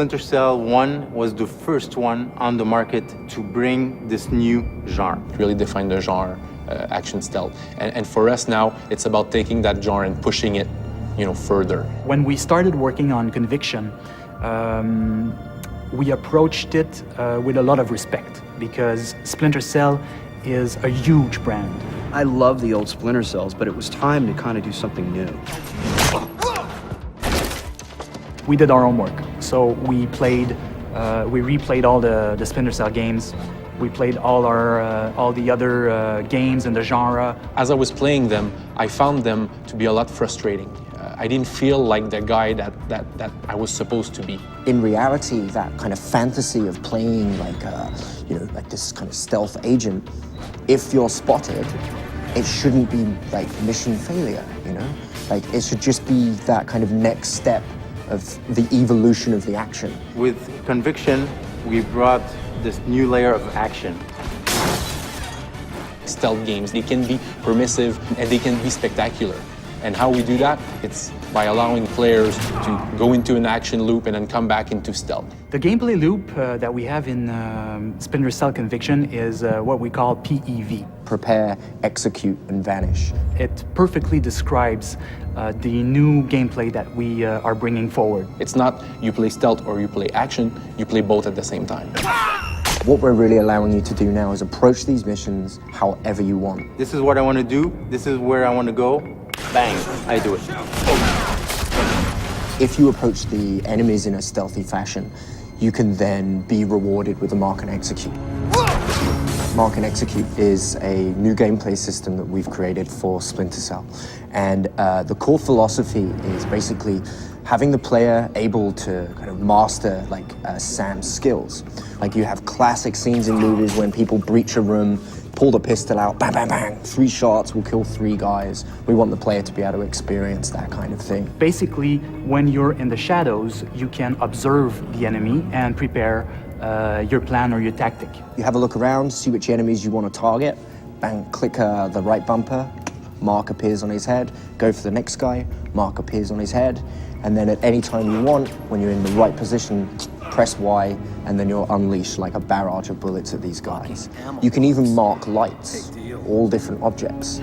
Splinter Cell 1 was the first one on the market to bring this new genre. Really define the genre, action stealth. And for us now, it's about taking that genre and pushing it, further. When we started working on Conviction, we approached it with a lot of respect because Splinter Cell is a huge brand. I love the old Splinter Cells, but it was time to kind of do something new. We did our homework, so we replayed all the Splinter Cell games. We played all the other games in the genre. As I was playing them, I found them to be a lot frustrating. I didn't feel like the guy that I was supposed to be. In reality, that kind of fantasy of playing like this kind of stealth agent, if you're spotted, it shouldn't be like mission failure, Like it should just be that kind of next step of the evolution of the action. With Conviction, we brought this new layer of action. Stealth games, they can be permissive and they can be spectacular. And how we do that? It's by allowing players to go into an action loop and then come back into stealth. The gameplay loop that we have in Splinter Cell Conviction is what we call PEV. Prepare, execute, and vanish. It perfectly describes the new gameplay that we are bringing forward. It's not you play stealth or you play action, you play both at the same time. What we're really allowing you to do now is approach these missions however you want. This is what I want to do. This is where I want to go. Bang, I do it. If you approach the enemies in a stealthy fashion, you can then be rewarded with a Mark and Execute. Mark and Execute is a new gameplay system that we've created for Splinter Cell. And the core philosophy is basically having the player able to kind of master Sam's skills. Like you have classic scenes in movies when people breach a room, pull the pistol out, bang, bang, bang, 3 shots will kill 3 guys. We want the player to be able to experience that kind of thing. Basically, when you're in the shadows, you can observe the enemy and prepare your plan or your tactic. You have a look around, see which enemies you want to target, bang, click the right bumper, Mark appears on his head, go for the next guy, Mark appears on his head, and then at any time you want, when you're in the right position, press Y, and then you'll unleash like a barrage of bullets at these guys. You can even mark lights, all different objects.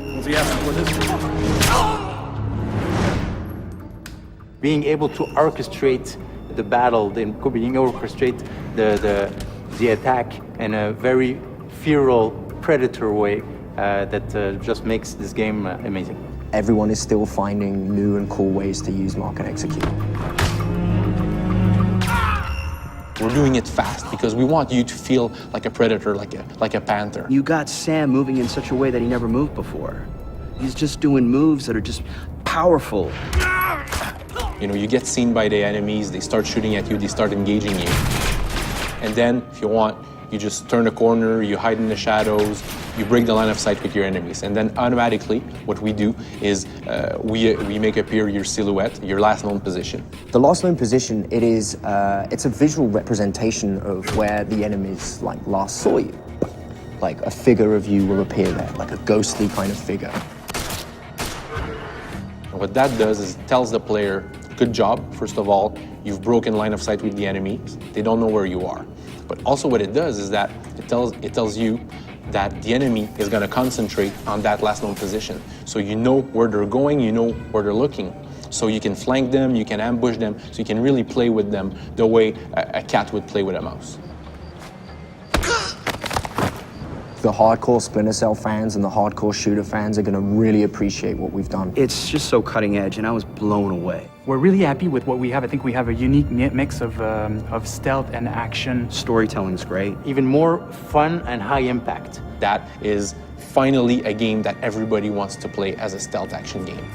Being able to orchestrate the battle, being able to orchestrate the attack in a very feral predator way that just makes this game amazing. Everyone is still finding new and cool ways to use Mark and Execute. We're doing it fast because we want you to feel like a predator, like a panther. You got Sam moving in such a way that he never moved before. He's just doing moves that are just powerful. You get seen by the enemies, they start shooting at you, they start engaging you. And then, if you want, you just turn a corner, you hide in the shadows, you break the line of sight with your enemies. And then automatically, what we do is we make appear your silhouette, your last known position. The last known position, it's a visual representation of where the enemies last saw you. Like a figure of you will appear there, like a ghostly kind of figure. And what that does is it tells the player, good job, first of all, you've broken line of sight with the enemies, they don't know where you are. But also what it does is that it tells you that the enemy is going to concentrate on that last known position. So you know where they're going, you know where they're looking. So you can flank them, you can ambush them, so you can really play with them the way a cat would play with a mouse. The hardcore Splinter Cell fans and the hardcore shooter fans are going to really appreciate what we've done. It's just so cutting edge, and I was blown away. We're really happy with what we have. I think we have a unique mix of stealth and action. Storytelling is great. Even more fun and high impact. That is finally a game that everybody wants to play as a stealth action game.